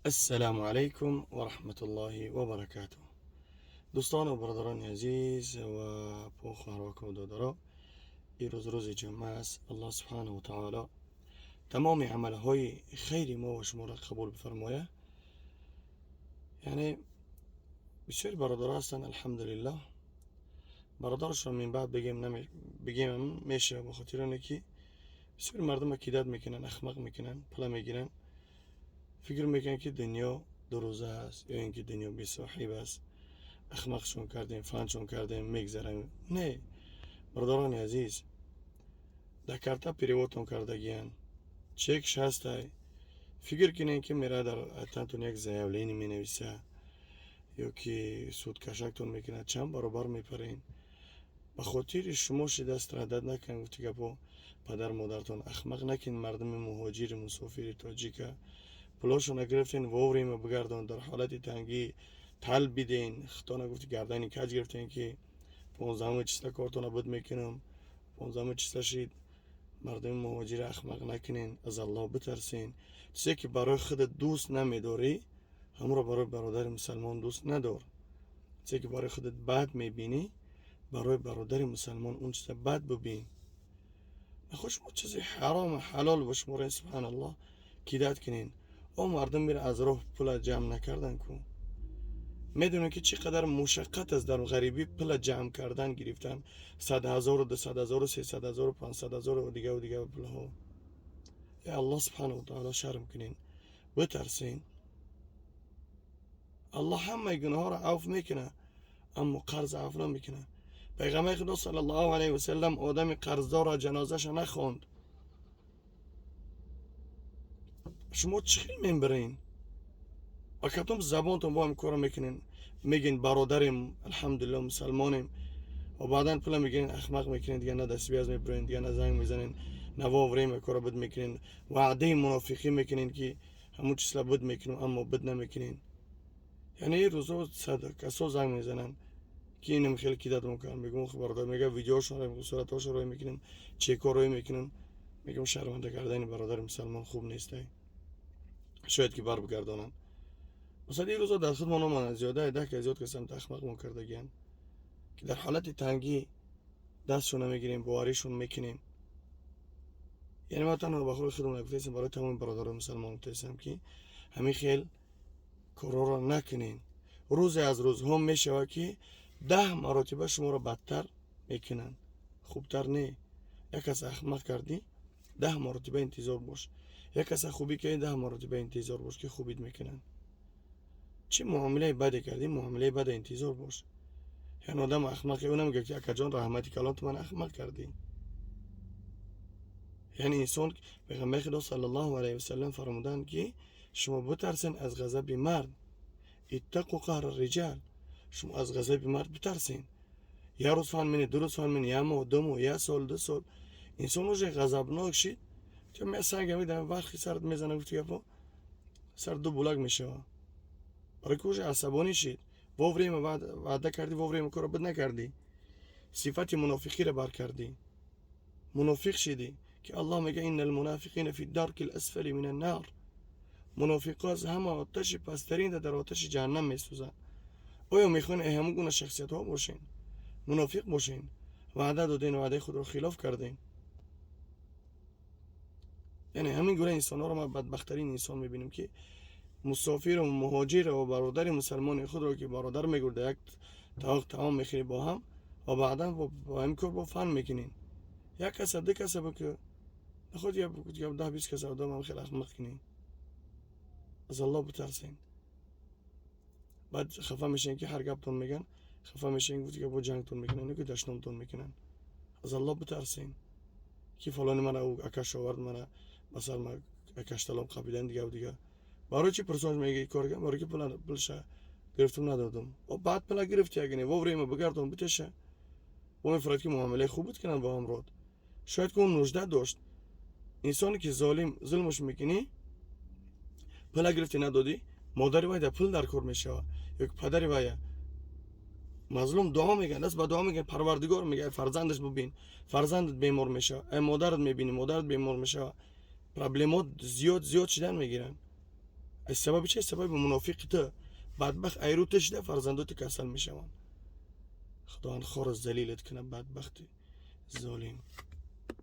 السلام علیکم و رحمت الله و برکاته. دوستان و برادران عزیز و پوخ و دادارا، این روز جمعه است. الله سبحانه و تعالی تمام عمل های خیر ما و شما را قبول بفرمایه. یعنی بسیار برادر هستن، الحمدلله. برادرش را من بعد بگیم میشه، بخاطر اینه که بسیار مردم اکیدت میکنن، اخمق میکنن، پلا میگیرن، فکر میکنن که دنیا دو روزه است یا اینکه دنیا بی صاحب است. اخمقشون کردیم، فنشون کردیم، میگذرن. نه برادران عزیز، در کارتا پیروتون کردگیان چکش هسته. فکر کنین که میره در اتنتون یک زیولینی می نویسه یا که سود کشکتون میکنه، چند برابر میپرین. بخاطر شما دست ردد نکن. گفتی که با پدر مادرتون اخمق نکن. مردم مهاجر مسافر تاجیکه پلاشون گرفتین ووریم بگردون، در حالت تنگی تل بیدین. خطانه گفتی گردنی کج گرفتین که 15 چیستا کارتون بد میکنم. 15 چیستا شید. مردم مهاجر اخمق نکنین، از الله بترسین. چیزی که برای خود دوست نمیداری همون را برای برادر مسلمان دوست ندار. چیزی که برای خودت بد میبینی برای برادر مسلمان اون چیز بد ببین. نخواه شما چیزی حرام و حلال بشمارین، سبحان الله کیدت کنین. او مردم میره از راه پول جمع نکردن کو. میدونن که چقدر مشقت است در غریبی پول جمع کردن، گرفتن 100,000 و 200,000 و 300,000 و 500,000 و دیگه پول ها. یا الله سبحانه و تعالی شرم کنین، بترسین. الله همه گناه ها را عفو میکنه، اما قرض عفو نمیکنه. پیغمبر خدا صلی الله علیه و سلم آدم قرضدار را جنازش نخواند. شما چخیل میبرین و کتم زبانتون با هم کار میکنین، میگین برادریم الحمدلله مسلمانیم، و بعدا پلا میگین اخمق میکنین. دیگه نه دست بیاز میبرین، دیگه نه زنگ میزنین، نه واوریم کار بد میکنین، وعده منافقی میکنین که همون چیزا بد میکنین اما بد نمیکنین. یعنی روزا کسا زنگ میزنن که اینم خیلی کیدت میکنن، میگم برادر، میگه ویدیوشون رو، صورتاشون رو میکنن، چیکا رو میکنن. میگم شرمنده کردن برادر مسلمان خوب نیسته، شاید که بر بگردانن. مثلا این روزا در خود من زیاده که زیاد قسم اخمق میکردگیان که در حالت تنگی دستشون میگیریم، بواریشون میکنیم. یعنی ما تنها بخور خودمون نگفتیم، برای تمام برادر مسلمان گفتیم که همین خیل کارا را نکنین. روز از روز هم میشه که 10 مرتبه شما را بدتر میکنن، خوبتر نه. یک کس اخمق کردی 10 مرتبه انتظار باش، یک کس خوبی که 10 مرتبه انتظار باش که خوبیت میکنن. چه معامله بد کردی، معامله بد انتظار باش. یعنی آدم اخمقی اونم میگه که اکا جان رحمتی کلان تو من اخمق کردی. یعنی انسان، پیغمبر خدا صلی الله علیه و سلم فرمودن که شما بترسین از غضب مرد، اتقوا قهر الرجال. شما از غضب مرد بترسین. یا روز فهم منی، 2 روز فهم منی، یا ماه، 2 ماه، یا سال، 2 سال. انسان روز غضبناک شید تو می سنگ میدن وقتی سرت میزنه، گفتی که سر دو بلگ میشه. برای که عصبانی شید، ووریم وعده کردی، ووریم کارو بد نکردی، صفت منافقی را بر کردی، منافق شدی. که الله میگه ان المنافقین فی الدرک الاسفل من النار. منافقا از همه آتش پسترین در آتش جهنم میسوزن. آیا میخواین همون گونه شخصیت ها باشین؟ منافق باشین، وعده دادین، وعده خود رو خلاف کردین. یعنی همین گونه انسان ها رو ما بدبخترین انسان میبینیم که مسافر و مهاجر و برادر مسلمان خود رو که برادر میگرده یک تمام میخیری با هم، و بعدا با هم کار با فن میکنین. یک کس 2 کس که خود یا 10-20 کس آدم هم خیلی اخمق کنین. از الله بترسین. بعد خفه میشین که هر گپتون میگن، خفه میشین که با جنگتون میکنن یا که دشنامتون میکنن. از الله بترسین که فلانی من او اکش آورد، من مثلا من اکش طلب قبیلن دیگه و دیگه. برای چی پرسونج میگه کار کنم؟ برای که پلشه گرفتم ندادم و بعد پلا گرفتی اگه و بریم بگردم بتشه و میفرد که معامله خوب بود کنن با هم راد. شاید که اون نجده داشت. انسانی که ظلمش میکنی پلا گرفتی ندادی، مادری باید پول در کار میشه، یا پدری باید مظلوم دعا میگن، دست به دعا میگن، پروردگار میگه فرزندش ببین، فرزندت بیمار میشه، ای مادرت میبینی مادرت بیمار میشه، پرابلمات زیاد شدن میگیرن. السبب چه؟ سبب منافق ته بدبخت ایروتش ده فرزندات کسل میشون. خدا خور ذلیلت کنه بدبختی ظالم.